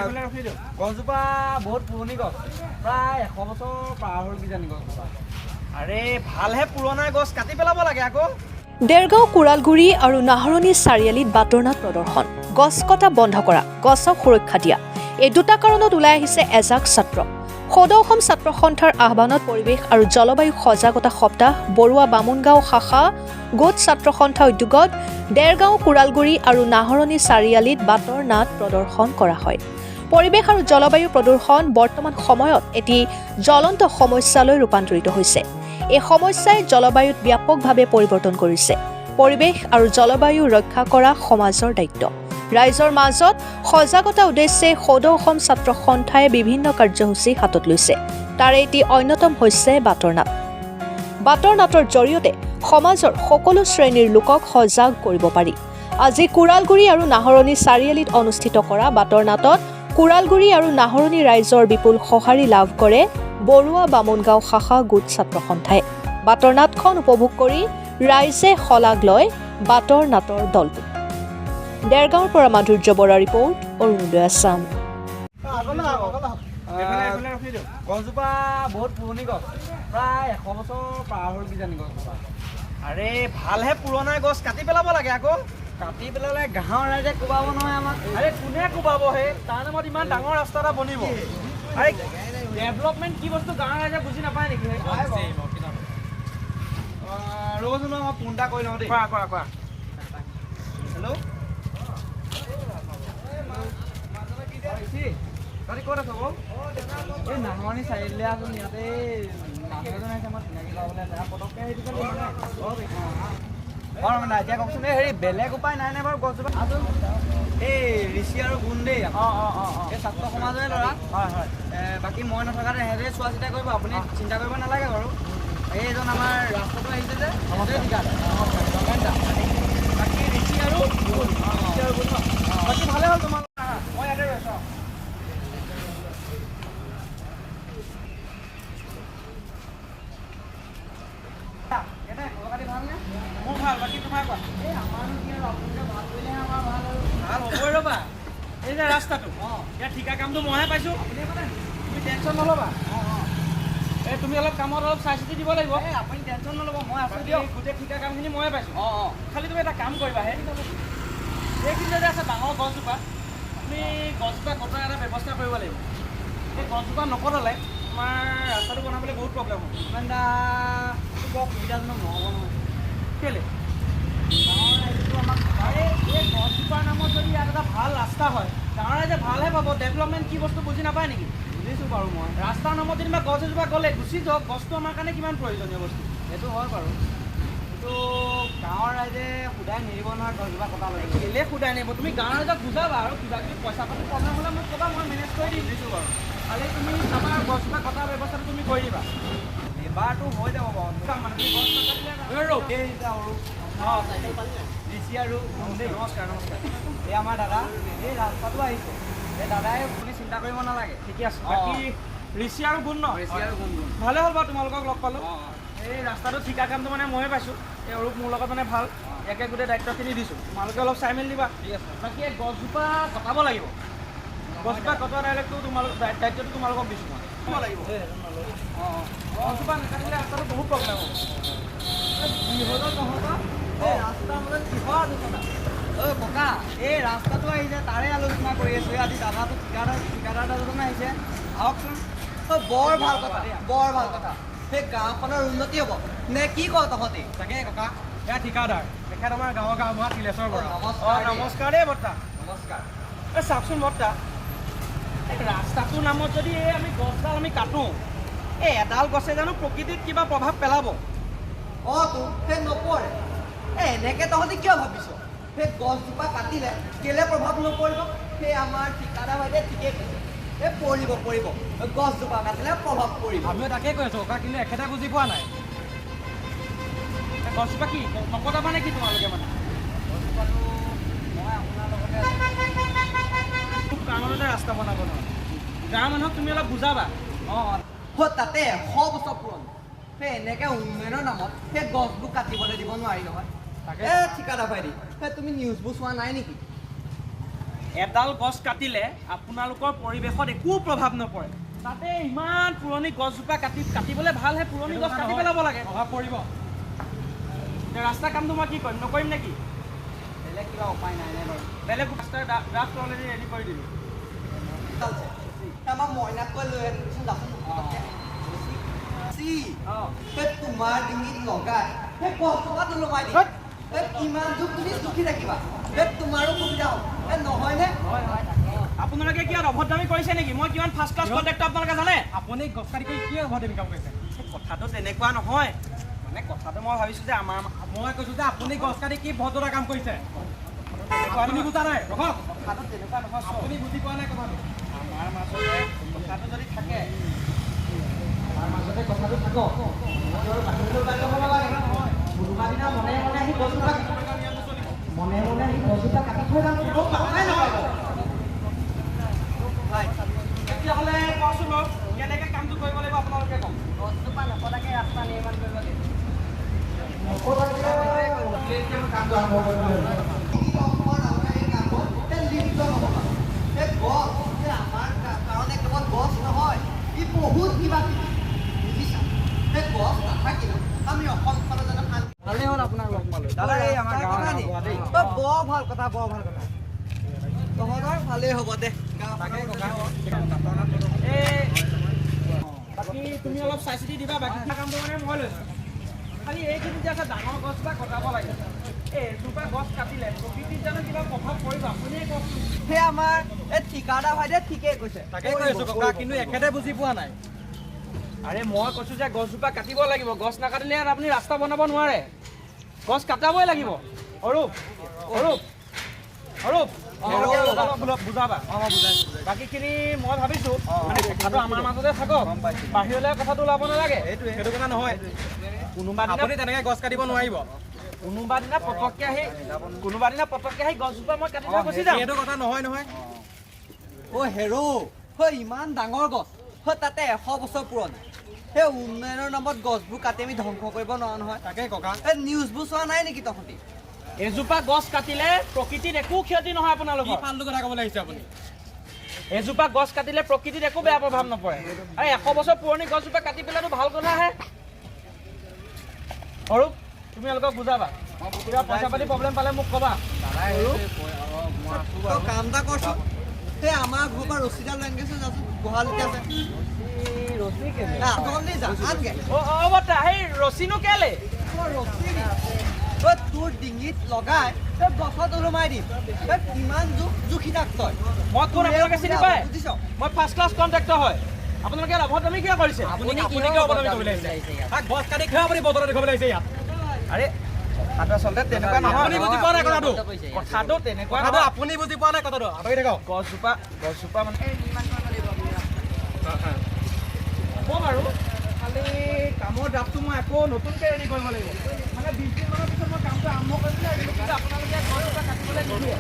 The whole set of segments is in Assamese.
গছজোপা বহুত পুৰণি গছ, প্ৰায় 100 বছৰ পাৰ হ'ল কিজানি গছজোপা। আৰে ভালহে, পুৰণা গছ কাটি পেলাব লাগে আকৌ। দেৰগাঁও কোৰালগুৰি আৰু নাহৰণি চাৰিআলিত বাটৰ নাট প্ৰদৰ্শন, গছ কটা বন্ধ কৰা, গছক সুৰক্ষা দিয়া, এই দুটা কাৰণত ওলাই আহিছে এজাক ছাত্ৰ। সদৌ অসম ছাত্ৰ সন্থাৰ আহ্বানত পৰিৱেশ আৰু জলবায়ু সজাগতা সপ্তাহ বৰুৱা বামুণগাঁও শাখা গোট ছাত্ৰ সন্থা উদ্যোগত দেৰগাঁও কোৰালগুৰি আৰু নাহৰণি চাৰিআলিত বাটৰ নাট প্ৰদৰ্শন কৰা হয়। পৰিৱেশ আৰু জলবায়ু প্ৰদূষণ বৰ্তমান সময়ত এটি জ্বলন্ত সমস্যালৈ ৰূপান্তৰিত হৈছে। এই সমস্যাই জলবায়ুত ব্যাপকভাৱে পৰিৱৰ্তন কৰিছে। পৰিৱেশ আৰু জলবায়ু ৰক্ষা কৰা সমাজৰ দায়িত্ব। ৰাইজৰ মাজত সজাগতা উদ্দেশ্যে সদৌ অসম ছাত্ৰ সন্থাই বিভিন্ন কাৰ্যসূচী হাতত লৈছে। তাৰে এটি অন্যতম হৈছে বাটৰ নাট। বাটৰ নাটৰ জৰিয়তে সমাজৰ সকলো শ্ৰেণীৰ লোকক সজাগ কৰিব পাৰি। আজি কোৰালগুৰি আৰু নাহৰণি চাৰিআলিত অনুষ্ঠিত কৰা বাটৰ নাটত কোৰালগুৰি আৰু নাহৰণি ৰাইজৰ বিপুল সঁহাৰি লাভ কৰে বৰুৱা বামুণগাঁও শাখা গোট ছাত্ৰ সন্থাই। বাটৰ নাটখন উপভোগ কৰি ৰাইজে শলাগ লয় বাটৰ নাটৰ দলটো। দেৰগাঁৱৰ পৰা মাধুৰ্য বৰা ৰিপৰ্ট, অৰুণোদয় আছাম। গছজোপা বহুত পুৰণি গছ, প্ৰায় 100 বছৰ পাৰ হ'ল কিজানি গছজোপা। আৰে ভালহে, পুৰণা গছ কাটি পেলাব লাগে আকৌ। কাটি পেলালে গাঁৱৰ ৰাইজে কোবাব নহয় আমাক। আৰে কোনে কোবাব হে, তাৰ নামত ইমান ডাঙৰ ৰাস্তা এটা বনিব। আৰে ডেভেলপমেণ্ট কি বস্তু গাঁৱৰ ৰাইজে বুজি নাপায় নেকি? ৰ'বচোন মই ফোন এটা কৰি লওঁ দেই। কোৱা। হেল্ল', তহঁতি ক'ত আছ বাৰু? এই নাহৰণি চাৰিআলিলৈ আছোন, ইয়াতে মানুহ এজন আহিছে আমাৰ চিনাকি ল'বলৈ আছে। পটককৈ সেইটো মানে এতিয়া কওকচোন, এই হেৰি বেলেগ উপায় নাই নে বাৰু গছজোপা? আছোন এই ঋষি আৰু গুণ দেই, এই ছাত্ৰ সমাজৰে ল'ৰা। হয়। বাকী মই নথকাতে সিহঁতে চোৱা চিতা কৰিব, আপুনি চিন্তা কৰিব নালাগে বাৰু। এইজন আমাৰ ৰাস্তাটো আহিছে যে, বাকী ঋষি আৰু গুণ, বাকী ভালে হ'ল তোমাৰ। মই ইয়াতে ৰৈছোঁ। মোৰ ভাল, বাকী তোমাৰ কোৱা? এই আমাৰো কি আৰু আপোনালোকে ভাল কৰিলেহে আমাৰ ভাল আৰু। ভাল হ'বই ৰ'বা, এই যে ৰাস্তাটো ইয়াৰ ঠিকা কামটো মইহে পাইছোঁ। তুমি টেনশ্যন নল'বা। এই তুমি অলপ কামত অলপ চাই চিতি দিব লাগিব। এই আপুনি টেনশ্যন নল'ব, মই আছোঁ দিয়ক। গোটেই ঠিকা কামখিনি ময়ে পাইছোঁ। খালি তুমি এটা কাম কৰিবা, সেইখিনি যে আছে ডাঙৰ গছজোপা, তুমি গছজোপা কটাৰ এটা ব্যৱস্থা কৰিব লাগিব। সেই গছজোপা নকটালে তোমাৰ ৰাস্তাটো বনাবলৈ বহুত প্ৰব্লেম হ'ব। ইমান এটা বৰ সুবিধাজনক নহ'ব নহয়। কেলৈ? গাঁৱৰ ৰাইজেতো আমাক এই গছজোপাৰ নামত যদি ইয়াত এটা ভাল ৰাস্তা হয়, গাঁৱৰ ৰাইজে ভালহে পাব। ডেভেলপমেণ্ট কি বস্তু বুজি নাপায় নেকি? বুজিছোঁ বাৰু মই। ৰাস্তাৰ নামত যেনিবা গছ এজোপা গ'লে গুচি যাওক, গছটো আমাৰ কাৰণে কিমান প্ৰয়োজনীয় বস্তু। সেইটো হয় বাৰু, কিন্তু গাঁৱৰ ৰাইজে সুদাই নিদিব নহয় গছজোপা কটালৈ। কেলৈ সুদাই নিব? তুমি গাঁৱৰ ৰাইজক বুজাবা আৰু কিবা কিবি পইচা পাতি প্ৰব্লেম হ'লে মোক ক'বা, মই মেনেজ কৰি দিম। দিছোঁ বাৰু, খালি তুমি আমাৰ গছজোপা কটাৰ ব্যৱস্থাটো তুমি কৰি দিবা। এবাৰটো হৈ যাব বাৰু। ঋষি আৰু নমস্কাৰ। এই আমাৰ দাদা, এই ৰাস্তাটো আহিছে, এই দাদাই আপুনি চিন্তা কৰিব নালাগে। ঠিকে আছে। বাকী ঋষি আৰু গুণ ন? ঋষি আৰু গুণ ভালে হ'ল বাৰু, তোমালোকক লগ পালোঁ। এই ৰাস্তাটো ঠিকা কামটো মানে ময়ে পাইছোঁ। এই অৰূপ মোৰ লগত মানে ভাল, ইয়াকে গোটেই দায়িত্বখিনি দিছোঁ। তোমালোকে অলপ চাই মেলি দিবা। ঠিক আছে। বাকী এই গছজোপা কটাব লাগিব। গছজোপা কটোৱা দায়িত্বটো তোমালোকক দিছোঁ মই। লাগিব গছজোপা নাকাটিলে ৰাস্তাটো বহুত প্ৰব্লেম হ'ব। ৰাস্তাৰ মাজত কিহৰ আলোচনা? অ' ককা, এই ৰাস্তাটো আহিছে তাৰে আলোচনা কৰি আছোঁ। আজি দাদাটো ঠিকাদাৰ দুজন আহিছে, আহকচোন। বৰ ভাল কথা, বৰ ভাল কথা। সেই গাঁওখনৰ উন্নতি হ'ব নে কি কওঁ তহঁতি? তাকে ককা, এয়া ঠিকাদাৰ, তেখেত আমাৰ গাঁৱৰ গাঁওবুঢ়া তিলেশ্বৰ বৰা। নমস্কাৰ দেই বৰ্তা। নমস্কাৰ। এই চাওকচোন বৰ্তা, এই ৰাস্তাটোৰ নামত যদি এই আমি গছডাল আমি কাটোঁ, এই এডাল গছে জানো প্ৰকৃতিত কিবা প্ৰভাৱ পেলাব? তো সেই নপৰে। এনেকৈ তহঁতি কিয় ভাবিছ? সেই গছজোপা কাটিলে কেলে প্ৰভাৱ নপৰিব? সেই আমাৰ ঠিকাদাৰ বাইদেৱে ঠিকেই কৈছে। এই পৰিব গছজোপা কাটিলে প্ৰভাৱ পৰিব। আমিও তাকেই কৈ আছোঁ ককা, কিন্তু এখেতে বুজি পোৱা নাই। গছজোপা কি নকটাবা নে কি তোমালোকে? মানে গছজোপাটো মই আপোনাৰ লগতে খুব কাৰণতে ৰাস্তা বনাব নোৱাৰোঁ। গাঁৱৰ মানুহক তুমি অলপ বুজাবা। তাতে 100 বছৰ পুৰণি সেই এনেকৈ উন্নয়নৰ নামত সেই গছবোৰ কাটিবলৈ দিব নোৱাৰি নহয়। ঠিকাদাৰ ভাইটি, তুমি নিউজবোৰ চোৱা নাই নেকি? এডাল গছ কাটিলে আপোনালোকৰ পৰিৱেশত একো প্ৰভাৱ নপৰে। তাতে ইমান পুৰণি গছজোপা কাটিবলৈ ভালহে পুৰণি গছ কাটি পেলাব লাগে। প্ৰভাৱ পৰিব। এতিয়া ৰাস্তা কামটো মই কি কৰিম, নকৰিম নেকি? বেলেগ কিবা উপায় নাই নে বাৰু? বেলেগ ৰাস্তাৰ ড্ৰাফ্ট অলৰেডি ৰেডি কৰি দিলোঁ। আমাৰ মইনাকৈ লৈ আনিবিচোন যাচোন। অঁ তোমাৰ ডিঙিত লগাই সেই গছজোপাটো লগাই দিম। কিমান যুগ তুমি জুখি থাকিবা, তোমাৰো সুবিধা হ'ব নহয়নে? আপোনালোকে কিয় অভদ্ৰামি কৰিছে নেকি? মই কিমান ফাৰ্ষ্ট ক্লাছ কণ্টেক্ট আপোনালোকে জানে? আপুনি গছ কাটি কৰি কি হ'ব তুমি কাম কৰিছে? কথাটো তেনেকুৱা নহয়, মানে কথাটো মই ভাবিছোঁ যে মই কৈছোঁ যে আপুনি গছ কাটি কি ভদ্ৰতা কাম কৰিছে? আপুনি বুজা নাই, ৰখক। কথাটো তেনেকুৱা নহয়। আপুনি বুজি পোৱা নাই কথাটো। আমাৰ মাজতে কথাটো যদি থাকে, আমাৰ মাজতে কথাটো থাকক, বাহিৰলৈ ওলাই যাব নালাগে। কোনোবা দিনা মনে মনে আহি গছজোপা কাটি থৈ যাম, পাত্তাই নাপাব। তেতিয়াহ'লে কওকচোন বাৰু কেনেকৈ কামটো কৰিব লাগিব আপোনালোকে কওক। গছজোপা নকটাকৈ ৰাস্তা নিৰ্মাণ কৰিব লাগিব। কাৰণে কেৱল গছ নহয়, ই বহুত কিবা কিবি বুজিছা। সেই গছ নাথাকিলেও আমি অসমখনত জানো শান্তি। ভালেই হ'ল আপোনাক লগ পালোঁ। দাদা এই আমাৰ গাঁৱৰ বৰ ভাল কথা, বৰ ভাল কথা। তহঁতৰ ভালেই হ'ব দে। বাকী তুমি অলপ চাই চিতি দিবা, বাকী কামটো মানে মই লৈছোঁ। খালি এইখিনি যে আছে ডাঙৰ গছজোপা কটাব লাগে। এজোপা গছ কাটিলে প্ৰকৃতিত জানো কিবা প্ৰভাৱ পৰিব? আপুনিয়ে কওকচোন। সেই আমাৰ এই ঠিকাদাৰ ভাইটিয়ে ঠিকেই কৈছে। তাকে কৈ আছোঁ ককা, কিন্তু এখেতে বুজি পোৱা নাই। আৰে মই কৈছোঁ যে গছজোপা কাটিব লাগিব, গছ নাকাটিলে আপুনি ৰাস্তা বনাব নোৱাৰে, গছ কাটাবই লাগিব। অৰূপ অৰূপ অৰূপ বুজাবা। বাকীখিনি মই ভাবিছোঁ মানে কথাটো আমাৰ মাজতে থাকক, বাহিৰলৈ কথাটো ওলাব নালাগে। সেইটো কথা নহয়। কোনোবা আপুনি দিনা তেনেকৈ গছ কাটিব নোৱাৰিব। কোনোবা দিনা পটককৈ আহি গছজোপা মই কাটি থৈ গুচি যাম। সেইটো কথা নহয় নহয়। হেৰ' ইমান ডাঙৰ গছ, তাতে 100 বছৰ পুৰণি। সেই উন্নয়নৰ নামত গছবোৰ কাটি আমি ধ্বংস কৰিব নোৱাৰো নহয়। তাকে ককা, এই নিউজবোৰ চোৱা নাই নেকি তহঁতি? এজোপা গছ কাটিলে প্ৰকৃতিত একো ক্ষতি নহয় কি আপোনালোকৰ। ফাল্টু কথা ক'বলৈ আহিছে আপুনি? এজোপা গছ কাটিলে প্ৰকৃতিত একো বেয়া প্ৰভাৱ নপৰে। আৰু 100 বছৰ পুৰণি গছজোপা কাটি পেলাইতো ভাল কথাহে। অৰূপ তুমি এওঁলোকক বুজাবা, কিবা পইচা পাতি প্ৰব্লেম পালে মোক ক'বা। তই কাম এটা কৰচোন, সেই আমাৰ ঘৰৰ পৰা ৰছীডাল লৈ আনিছে যাচোন, গোহালিতে আছে। জলদি যা, আনগে। অ' বৰ্তা সেই ৰছীনো কেলে? তোৰ ডিঙিত লগাই গছত ওলমাই দিম। কিমান জুখি থাক তই। মই কোন আপোনালোকে চিনি পায়? বুজিছ? মই ফাৰ্ষ্ট ক্লাছ কণ্ট্ৰেক্টৰ হয়। আপোনালোকে অভদ্ৰামি কিয় কৰিছে? আপুনি কিয় অৱদান কৰিবলৈ আহিছে? গছ কাটি কিয় আপুনি বতৰত দেখুৱাবলৈ আহিছে ইয়াত? আৰে কথাটো আচলতে তেনেকুৱা নহয়। আপুনি বুজি পোৱা নাই কথাটো? কথাটো তেনেকুৱা কথাটো নহয়। আপুনি বুজি পোৱা নাই কথাটো। আঁতৰি থাকক। গছজোপা মানে হ'ব বাৰু, খালি কামৰ ড্ৰাফ্টটো মই আকৌ নতুনকৈ ৰেডি কৰিব লাগিব। মানে 20 দিনমানৰ পিছত মই কামটো আৰম্ভ কৰিবলৈ আহিলোঁ, কিন্তু আপোনালোকে গছজোপা কাটিবলৈ নিদিয়ে।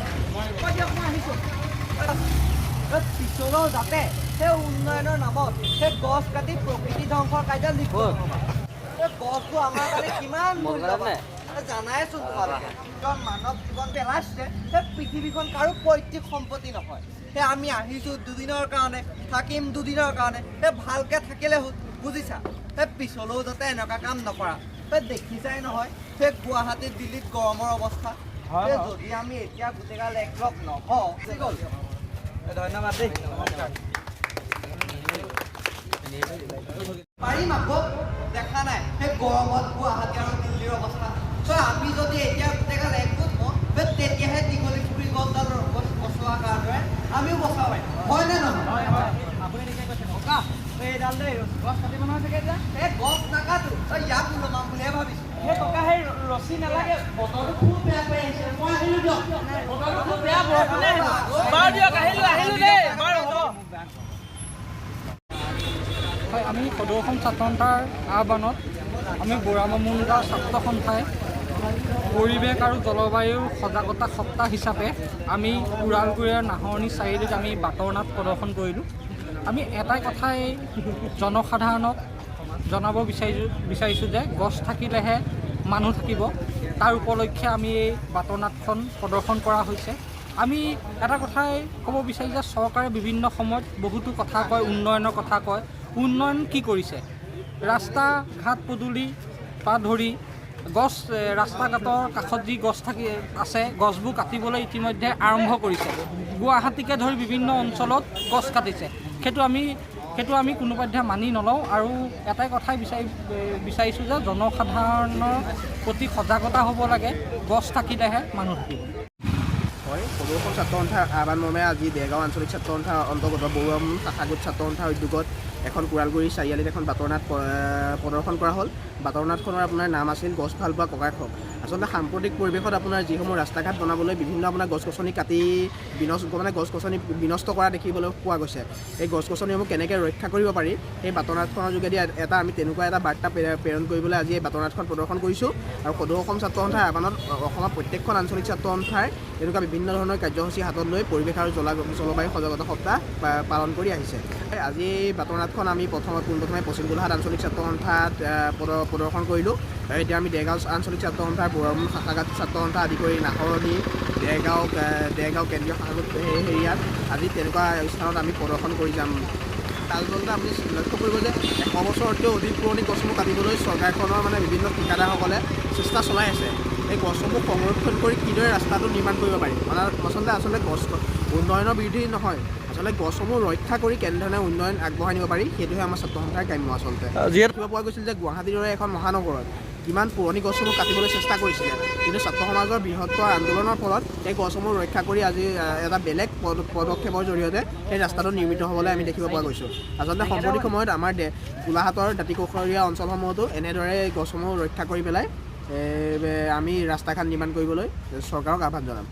মই দিয়ক মই আহিছোঁ। পিছলৈও যাতে সেই উন্নয়নৰ নামত সেই গছ কাটি প্ৰকৃতি ধ্বংসৰ কাৰ্য লিখো। এই গছবোৰ আমাৰ কাৰণে কিমান মূল্যৱান জানাইচোন তোমালোকে। মানৱ জীৱন পেলাইছে, সেই পৃথিৱীখন কাৰো পৈতৃক সম্পত্তি নহয়। সেই আমি আহিছোঁ দুদিনৰ কাৰণে, থাকিম দুদিনৰ কাৰণে। সেই ভালকৈ থাকিলে হ'ল, বুজিছা? সেই পিছলৈও যাতে এনেকুৱা কাম নকৰা। সেই দেখিছাই নহয় সেই গুৱাহাটীত দিল্লীত গৰমৰ অৱস্থা। সেই যদি আমি এতিয়া গোটেইগাল একলগ নহওঁ, কি গ'ল? ধন্যবাদ দেই। পাৰিম আকৌ, দেখা নাই সেই গৰমত গুৱাহাটী আৰু দিল্লীৰ অৱস্থা। আমি যদি এতিয়া গোটেইগাল একগোট হওঁ, তেতিয়াহে দীঘলী পুখুৰী গছডাল বচোৱা কাৰণে আমিও বচাব পাৰিম, হয়নে নহয়? আপুনি ঠিকে কৈছে ককা। এইডাল দেই গছ কাটিব নহয় চাগে এতিয়া? এই গছ নাকাটো, ইয়াক ওলমাম বুলিহে ভাবিছোঁ। সেই ককা সেই ৰছী নালাগে, বতৰটো খুব বেয়া কৰি আহিছে। মই আহিলোঁ দিয়ক, বতৰটো খুব বেয়া, বৰষুণে আহিব। বাৰু দিয়ক, আহিলোঁ দেই, বাৰু হ'ব। হয়, আমি সদৌ অসম ছাত্ৰ সন্থাৰ আহ্বানত আমি বুঢ়ামুণ্ডা ছাত্ৰ সন্থাই পৰিৱেশ আৰু জলবায়ুৰ সজাগতা সপ্তাহ হিচাপে আমি ওৰালগুৰিৰ নাহৰণি চাৰিআলিত আমি বাটৰ নাট প্ৰদৰ্শন কৰিলোঁ। আমি এটাই কথাই জনসাধাৰণক জনাব বিচাৰিছোঁ যে গছ থাকিলেহে মানুহ থাকিব। তাৰ উপলক্ষে আমি এই বাটৰ নাটখন প্ৰদৰ্শন কৰা হৈছে। আমি এটা কথাই ক'ব বিচাৰি যে চৰকাৰে বিভিন্ন সময়ত বহুতো কথা কয়, উন্নয়নৰ কথা কয়। উন্নয়ন কি কৰিছে? ৰাস্তা ঘাট পদূলি পৰা ধৰি গছ, ৰাস্তা ঘাটৰ কাষত যি গছ আছে গছবোৰ কাটিবলৈ ইতিমধ্যে আৰম্ভ কৰিছে। গুৱাহাটীকে ধৰি বিভিন্ন অঞ্চলত গছ কাটিছে। সেইটো আমি কোনোপধ্যে মানি নলওঁ। আৰু এটাই কথাই বিচাৰিছোঁ যে জনসাধাৰণৰ প্ৰতি সজাগতা হ'ব লাগে। গছ থাকিলেহে মানুহ থাকিব। হয়, সদৌ অসম ছাত্ৰ সন্থাৰ আহ্বান মৰ্মে আজি দেৰগাঁও আঞ্চলিক ছাত্ৰ সন্থাৰ অন্তৰ্গত বৰুৱা শাখাগোট ছাত্ৰ সন্থাৰ উদ্যোগত এখন কোৰালগুৰি চাৰিআলিত এখন বাটৰনাট প্ৰদৰ্শন কৰা হ'ল। বাটৰনাটখনৰ আপোনাৰ নাম আছিল গছ ভাল পোৱা ককায়েক। আচলতে সাম্প্ৰতিক পৰিৱেশত আপোনাৰ যিসমূহ ৰাস্তা ঘাট বনাবলৈ বিভিন্ন আপোনাৰ গছ গছনি কাটি গছ গছনি বিনষ্ট কৰা দেখিবলৈ পোৱা গৈছে। এই গছ গছনিসমূহ কেনেকৈ ৰক্ষা কৰিব পাৰি সেই বাটৰনাটখনৰ যোগেদি আমি তেনেকুৱা এটা বাৰ্তা প্ৰেৰণ কৰিবলৈ আজি এই বাটৰনাটখন প্ৰদৰ্শন কৰিছোঁ। আৰু সদৌ অসম ছাত্ৰ সন্থাৰ আহ্বানত অসমৰ প্ৰত্যেকখন আঞ্চলিক ছাত্ৰ সন্থাই এনেকুৱা বিভিন্ন ধৰণৰ কাৰ্যসূচী হাতত লৈ পৰিৱেশ আৰু জলবায়ু সজাগতা সপ্তাহ পালন কৰি আহিছে। আজি এই বাটৰনাটখন আমি পোনপ্ৰথমে পশ্চিম গোলাঘাট আঞ্চলিক ছাত্ৰ সন্থাত প্ৰদৰ্শন কৰিলোঁ। এতিয়া আমি দেৰগাঁও আঞ্চলিক ছাত্ৰ সন্থাৰ বৰুৱা শাখাগোট ছাত্ৰ সন্থা আদি কৰি নাহৰণি, দেৰগাঁও কেন্দ্ৰীয় শাখাগোট হেৰিয়াত আজি তেনেকুৱা স্থানত আমি প্ৰদৰ্শন কৰি যাম। তাৰ জলতে আপুনি লক্ষ্য কৰিব যে 100 বছৰতকৈও অধিক পুৰণি গছসমূহ কাটিবলৈ চৰকাৰখনৰ বিভিন্ন ঠিকাদাৰসকলে চেষ্টা চলাই আছে। এই গছসমূহ সংৰক্ষণ কৰি কিদৰে ৰাস্তাটো নিৰ্মাণ কৰিব পাৰি। আচলতে গছ উন্নয়নৰ বিৰোধী নহয়, আচলতে গছসমূহ ৰক্ষা কৰি কেনেধৰণে উন্নয়ন আগবঢ়াই নিব পাৰি সেইটোহে আমাৰ ছাত্ৰ সন্থাৰ কাম্য। আচলতে দেখিব পোৱা গৈছিল যে গুৱাহাটীৰ দৰে এখন মহানগৰত কিমান পুৰণি গছসমূহ কাটিবলৈ চেষ্টা কৰিছিলে, কিন্তু ছাত্ৰ সমাজৰ বৃহত্তৰ আন্দোলনৰ ফলত এই গছসমূহ ৰক্ষা কৰি আজি এটা বেলেগ পদক্ষেপৰ জৰিয়তে সেই ৰাস্তাটো নিৰ্মিত হ'বলৈ আমি দেখিব পোৱা গৈছোঁ। আচলতে সাম্প্ৰতিক সময়ত আমাৰ গোলাঘাটৰ দাঁতিকাষৰীয়া অঞ্চলসমূহতো এনেদৰে গছসমূহ ৰক্ষা কৰি পেলাই আমি ৰাস্তা ঘাট নিৰ্মাণ কৰিবলৈ চৰকাৰক আহ্বান জনাম।